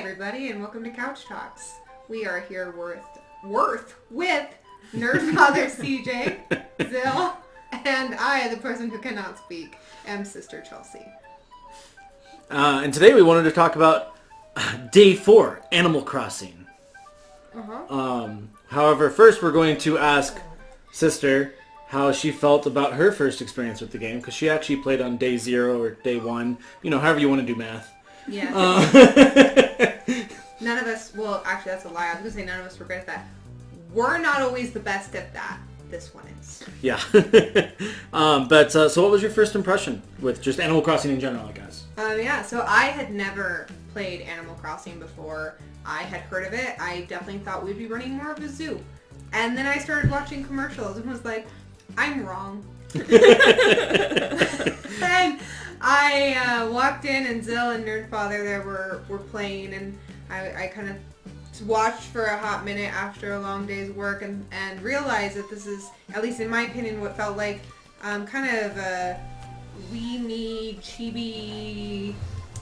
everybody, and welcome to Couch Talks. We are here with Nerd Father CJ, Xill, and I, the person who cannot speak, am Sister Chelsea. And today we wanted to talk about Day 4, Animal Crossing. However, first we're going to ask Sister how she felt about her first experience with the game, because she actually played on Day 0 or Day 1, however you want to do math. Yeah. None of us, well, actually that's a lie. I was going to say none of us were good at that. We're not always the best at that. This one is. Yeah. So what was your first impression with just Animal Crossing in general, I guess? So I had never played Animal Crossing before. I had heard of it. I definitely thought we'd be running more of a zoo. And then I started watching commercials and was like, I'm wrong. And I walked in and Xill and Nerd Father there were playing, and I kind of watched for a hot minute after a long day's work and realized that this is, at least in my opinion, what felt like kind of a weenie, chibi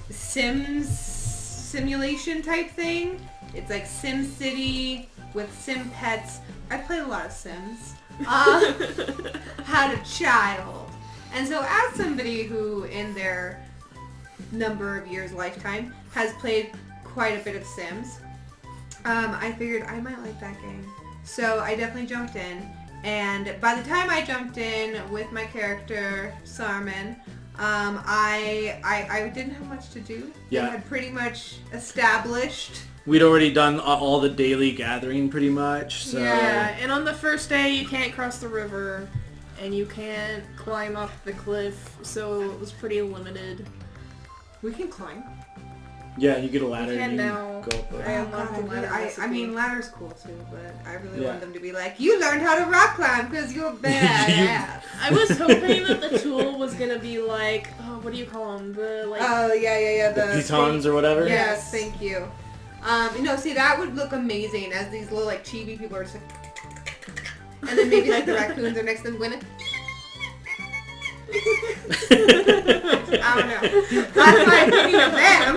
Sims simulation type thing. It's like Sim City with Sim pets. I played a lot of Sims. Had a child. And so as somebody who in their number of years lifetime has played quite a bit of Sims, I figured I might like that game. So I definitely jumped in. And by the time I jumped in with my character, Sarman, I didn't have much to do. Yeah. I had pretty much established. We'd already done all the daily gathering pretty much. So. Yeah, and on the first day you can't cross the river and you can't climb up the cliff, so it was pretty limited. We can climb. Yeah, you get a ladder and you now go up. I unlocked the ladder I mean, ladder's cool too, but I really Yeah. want them to be like, you learned how to rock climb because you're badass. I was hoping that the tool was gonna be like, what do you call them? Oh, yeah. The pitons or whatever? Yes, thank you. See, that would look amazing as these little, like, chibi people are just like... And then maybe, like, the raccoons are next to them going... I don't know. That's my opinion of them.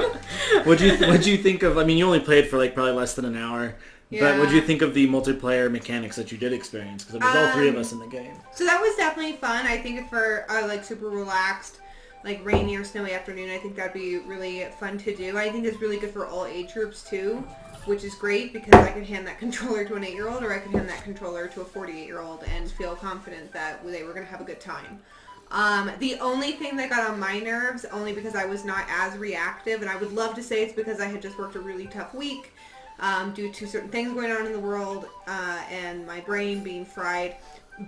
What'd you think of, you only played for, probably less than an hour. Yeah. But what'd you think of the multiplayer mechanics that you did experience? Because it was all three of us in the game. So that was definitely fun. I think for, super relaxed, rainy or snowy afternoon, I think that'd be really fun to do. I think it's really good for all age groups too, which is great because I could hand that controller to an 8-year-old or I could hand that controller to a 48-year-old and feel confident that they were going to have a good time. The only thing that got on my nerves, only because I was not as reactive, and I would love to say it's because I had just worked a really tough week due to certain things going on in the world and my brain being fried.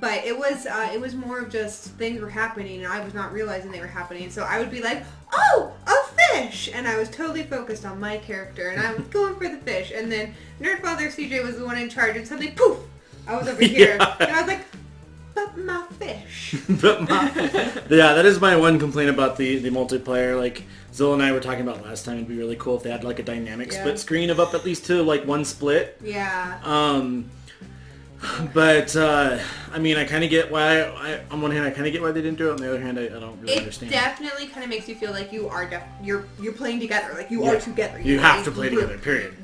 But it was more of just things were happening and I was not realizing they were happening. So I would be like, oh, a fish! And I was totally focused on my character and I was going for the fish. And then Nerd Father CJ was the one in charge and suddenly, poof! I was over here. Yeah. And I was like, but my fish. Yeah, that is my one complaint about the multiplayer. Xill and I were talking about last time, it'd be really cool if they had a dynamic split screen of up at least to one split. Yeah. But I kind of get why. On one hand, I kind of get why they didn't do it. On the other hand, I don't really understand. It definitely kind of makes you feel like you are you're playing together, like you are together. You have to play together. Period.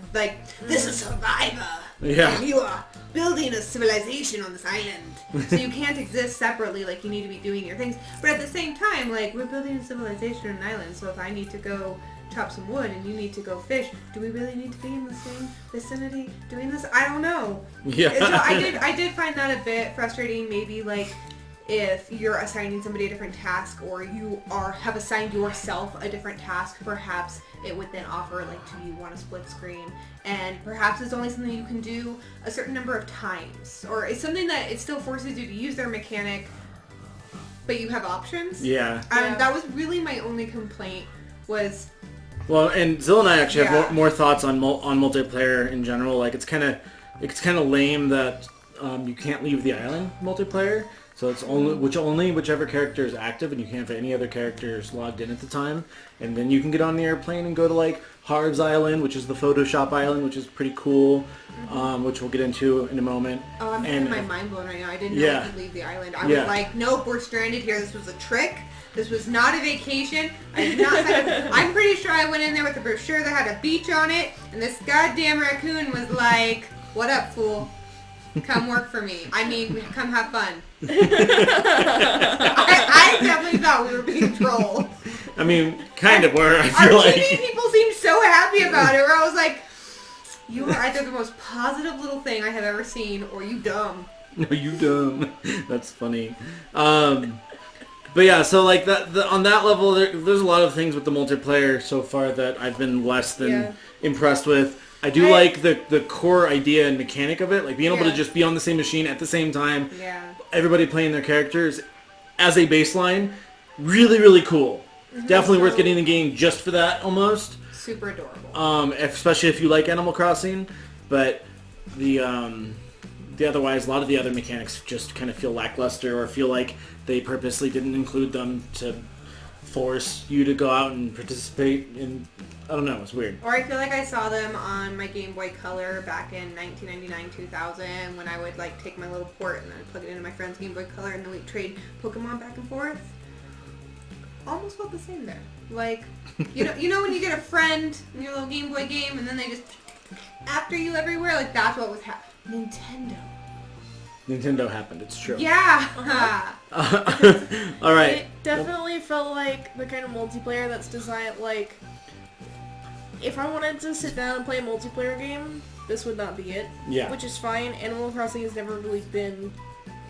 This is Survivor. Yeah. And you are building a civilization on this island, so you can't exist separately. You need to be doing your things, but at the same time, we're building a civilization on an island. So if I need to go chop some wood and you need to go fish, do we really need to be in the same vicinity doing this? I don't know. Yeah. So I did find that a bit frustrating. Maybe if you're assigning somebody a different task or you have assigned yourself a different task, perhaps it would then offer do you want a split screen, and perhaps it's only something you can do a certain number of times, or it's something that it still forces you to use their mechanic but you have options. Yeah. That was really my only complaint was... Well, and Xill and I actually have more thoughts on multiplayer in general. It's kind of lame that you can't leave the island multiplayer. So it's only whichever character is active, and you can't have any other characters logged in at the time. And then you can get on the airplane and go to like Harv's Island, which is the Photoshop Island, which is pretty cool, which we'll get into in a moment. Oh, I'm having my mind blown right now. I didn't know Yeah. we could leave the island. I was like, nope, we're stranded here. This was a trick. This was not a vacation. I did not I'm pretty sure I went in there with a brochure that had a beach on it, and this goddamn raccoon was like, what up, fool? Come work for me. I mean, come have fun. I definitely thought we were being trolled. I mean, kind of were, I Our feel like. TV people seemed so happy about it, where I was like, you are either the most positive little thing I have ever seen, or you dumb. No, you dumb. That's funny. But yeah, so like on that level, there's a lot of things with the multiplayer so far that I've been less than impressed with. I do like the core idea and mechanic of it, like being able to just be on the same machine at the same time. Yeah. Everybody playing their characters as a baseline. Really, really cool. Definitely worth getting the game just for that, almost. Super adorable. Especially if you like Animal Crossing. But the otherwise, a lot of the other mechanics just kind of feel lackluster, or feel like they purposely didn't include them to force you to go out and participate in. I don't know, it's weird. Or I feel like I saw them on my Game Boy Color back in 1999-2000 when I would like take my little port and then I'd plug it into my friend's Game Boy Color and then we'd trade Pokemon back and forth. Almost felt the same there. Like, you know when you get a friend in your little Game Boy game and then they just after you everywhere? Like that's what was happening. Nintendo happened, it's true. Yeah! All right. It definitely felt like the kind of multiplayer that's designed, like, if I wanted to sit down and play a multiplayer game, this would not be it. Yeah. Which is fine. Animal Crossing has never really been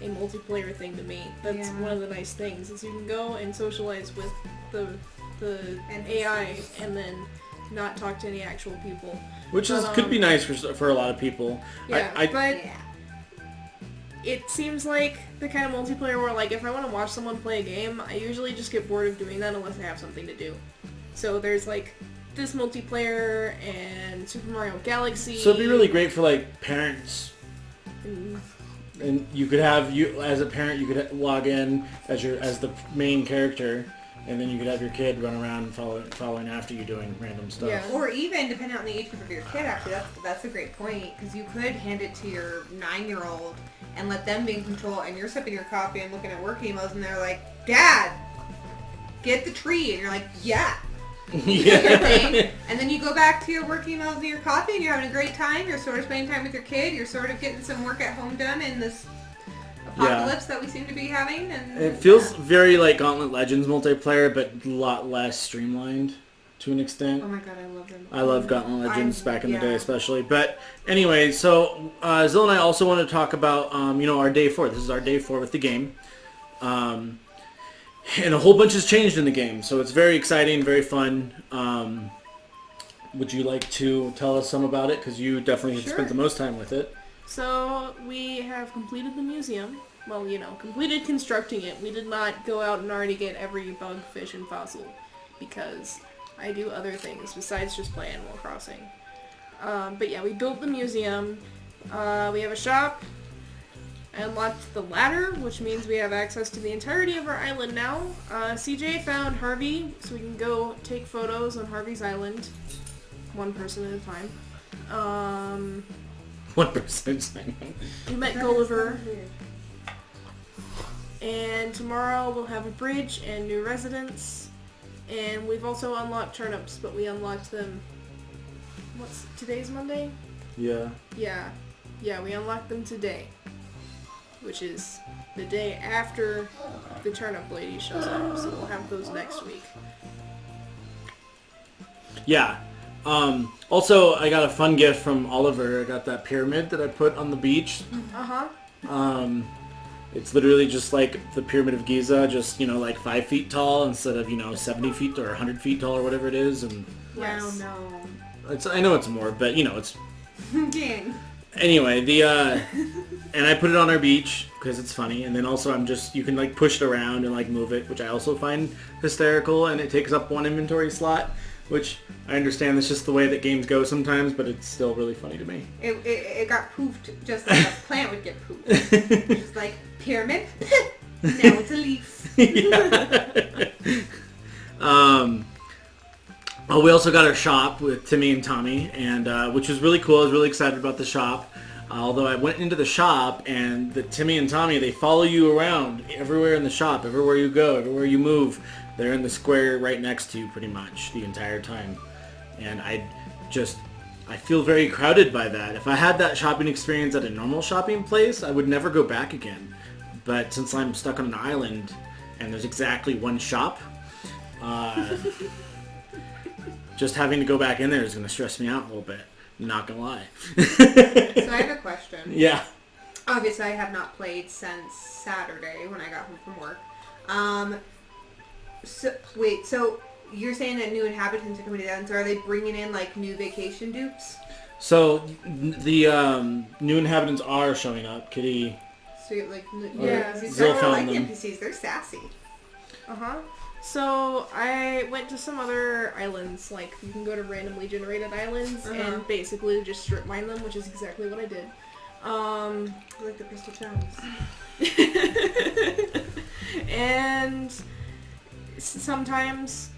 a multiplayer thing to me. That's one of the nice things, is you can go and socialize with the AI and then not talk to any actual people. Which could be nice for a lot of people. Yeah, it seems like the kind of multiplayer where, like, if I want to watch someone play a game, I usually just get bored of doing that unless I have something to do. So there's, like, this multiplayer and Super Mario Galaxy. So it'd be really great for, like, parents. And you could have, as a parent, you could log in as the main character, and then you could have your kid run around following after you doing random stuff. Yeah. Or even, depending on the age group of your kid, actually, that's a great point, because you could hand it to your 9-year-old and let them be in control, and you're sipping your coffee and looking at work emails, and they're like, Dad, get the tree, and you're like, yeah. Yeah. And then you go back to your work emails and your coffee, and you're having a great time, you're sort of spending time with your kid, you're sort of getting some work at home done in this apocalypse that we seem to be having. And it feels very like Gauntlet Legends multiplayer, but a lot less streamlined to an extent. Oh my god, I love them. I love Gauntlet Legends back in the day especially. But anyway, so Xill and I also want to talk about our day 4. This is our day 4 with the game. And a whole bunch has changed in the game, so it's very exciting, very fun. Would you like to tell us some about it? Because you definitely have spent the most time with it. So we have completed the museum. Well, completed constructing it. We did not go out and already get every bug, fish, and fossil, because I do other things besides just play Animal Crossing. But yeah, we built the museum. We have a shop. I unlocked the ladder, which means we have access to the entirety of our island now. CJ found Harvey, so we can go take photos on Harvey's island. One person at a time. One person at a time. We met Gulliver. And tomorrow we'll have a bridge and new residents. And we've also unlocked turnips, but we unlocked them... Today's Monday? Yeah. Yeah, we unlocked them today. Which is the day after the turnip lady shows up, so we'll have those next week. Yeah. Also, I got a fun gift from Oliver. I got that pyramid that I put on the beach. Uh-huh. It's literally just like the Pyramid of Giza, just, like 5 feet tall instead of, 70 feet or 100 feet tall or whatever it is. And Wow, no. I know it's more, but, it's... Dang. Anyway, and I put it on our beach because it's funny, and then also you can like push it around and like move it, which I also find hysterical, and it takes up one inventory slot. which I understand that's just the way that games go sometimes, but it's still really funny to me. It got poofed just like a plant would get poofed. Just like, pyramid, now it's a leaf. We also got our shop with Timmy and Tommy, and which was really cool. I was really excited about the shop. Although I went into the shop, and the Timmy and Tommy, they follow you around everywhere in the shop, everywhere you go, everywhere you move. They're in the square right next to you pretty much the entire time. And I feel very crowded by that. If I had that shopping experience at a normal shopping place, I would never go back again. But since I'm stuck on an island, and there's exactly one shop, just having to go back in there is going to stress me out a little bit. Not gonna lie. So I have a question. Yeah. Obviously, I have not played since Saturday when I got home from work. So you're saying that new inhabitants are coming to the island, so are they bringing in, like, new vacation dupes? So the new inhabitants are showing up. Kitty. So, like, yeah, Xill I found like them. NPCs. They're sassy. Uh-huh. So I went to some other islands, like you can go to randomly generated islands and basically just strip mine them, which is exactly what I did. I like the crystal gems. And sometimes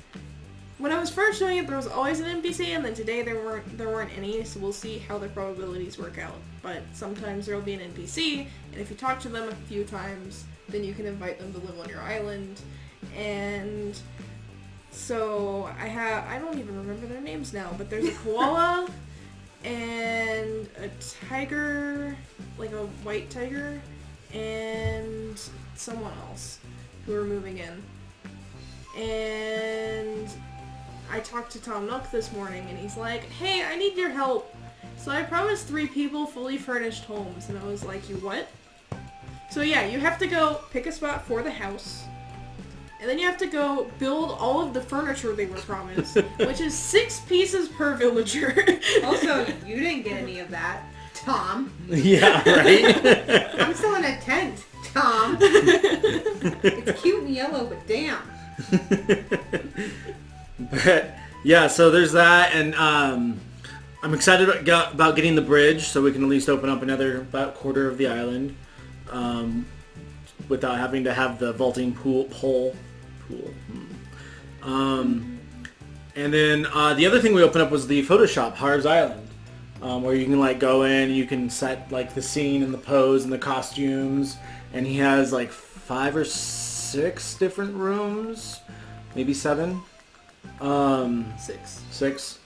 when I was first doing it, there was always an NPC, and then today there weren't any. So we'll see how the probabilities work out. But sometimes there will be an NPC, and if you talk to them a few times, then you can invite them to live on your island. And so I don't even remember their names now, but there's a koala and a tiger, like a white tiger, and someone else who are moving in. And I talked to Tom Nook this morning, and he's like, hey, I need your help. So I promised 3 people fully furnished homes, and I was like, you what? So yeah, you have to go pick a spot for the house. And then you have to go build all of the furniture they were promised, which is 6 pieces per villager. Also, you didn't get any of that, Tom. Yeah, right? I'm still in a tent, Tom. It's cute and yellow, but damn. But, yeah, so there's that, and I'm excited about getting the bridge, so we can at least open up another about quarter of the island without having to have the vaulting pole. And then the other thing we opened up was the Photoshop, Harv's Island, where you can like go in, you can set like the scene and the pose and the costumes, and he has like 5 or 6 different rooms, maybe 7. 6.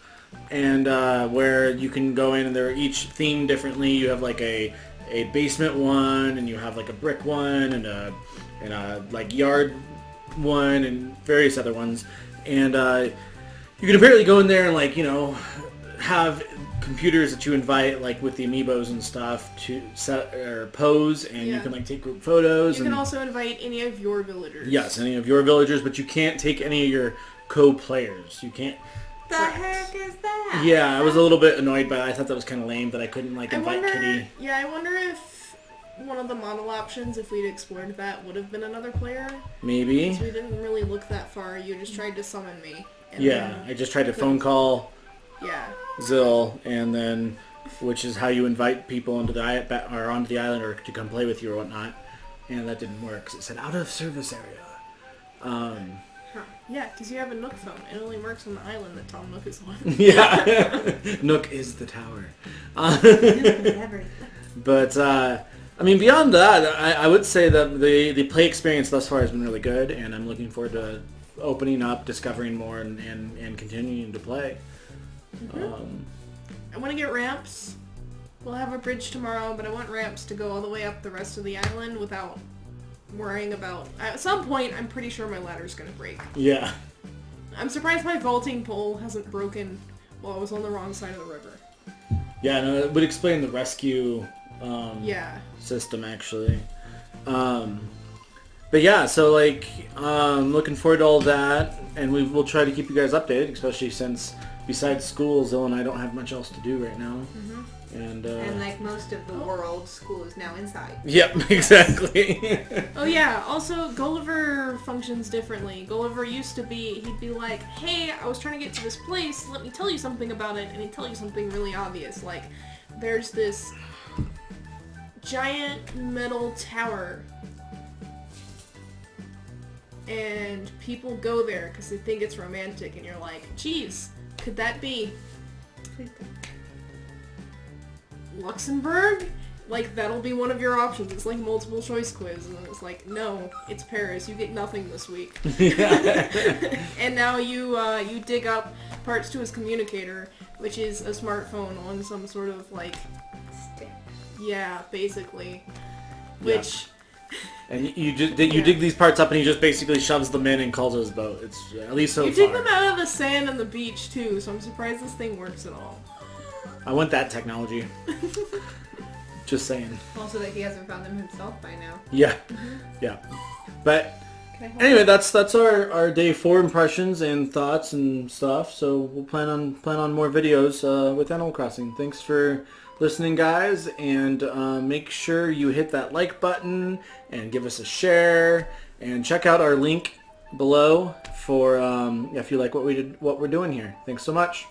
And where you can go in, and they're each themed differently. You have like a basement one, and you have like a brick one, and a like yard one, and various other ones. And you can apparently go in there and like, you know, have computers that you invite, like with the amiibos and stuff, to set or pose, and you can like take group photos. You can also invite any of your villagers. Yes, any of your villagers, but you can't take any of your co-players. You can't. The heck is that? Yeah, I was a little bit annoyed by that. I thought that was kind of lame that I couldn't like invite Kitty. Yeah, I wonder if one of the model options, if we'd explored that, would have been another player. Maybe. Because we didn't really look that far. You just tried to summon me. And Yeah, I just tried to phone call Xill, and then, which is how you invite people onto the island or to come play with you or whatnot, and that didn't work because it said out of service area. Yeah, because you have a Nook phone. It only works on the island that Tom Nook is on. Yeah, Nook is the tower. But I mean, beyond that, I would say that the play experience thus far has been really good, and I'm looking forward to opening up, discovering more, and continuing to play. I want to get ramps. We'll have a bridge tomorrow, but I want ramps to go all the way up the rest of the island without worrying about... At some point, I'm pretty sure my ladder's going to break. Yeah. I'm surprised my vaulting pole hasn't broken while I was on the wrong side of the river. Yeah, no, it would explain the rescue system, actually. But yeah, so like, looking forward to all that, and we'll try to keep you guys updated, especially since besides school, Zill and I don't have much else to do right now. And like most of the world, school is now inside. Yep, exactly. Oh yeah, also Gulliver functions differently. Gulliver used to be, he'd be like, hey, I was trying to get to this place, let me tell you something about it, and he'd tell you something really obvious, like, there's this giant metal tower, and people go there because they think it's romantic, and you're like, geez, could that be Luxembourg? Like, that'll be one of your options. It's like multiple choice quiz, and it's like, no, it's Paris. You get nothing this week. And now you dig up parts to his communicator, which is a smartphone on some sort of, like, Stick. yeah, basically. Which... And you dig these parts up, and he just basically shoves them in and calls it his boat. It's at least so you far. dig them out of the sand and the beach, too, so I'm surprised this thing works at all. I want that technology. Just saying. Also that he hasn't found them himself by now. Yeah, yeah. But anyway, that's our day 4 impressions and thoughts and stuff. So we'll plan on more videos with Animal Crossing. Thanks for listening, guys, and make sure you hit that like button and give us a share, and check out our link below for if you like what we're doing here. Thanks so much.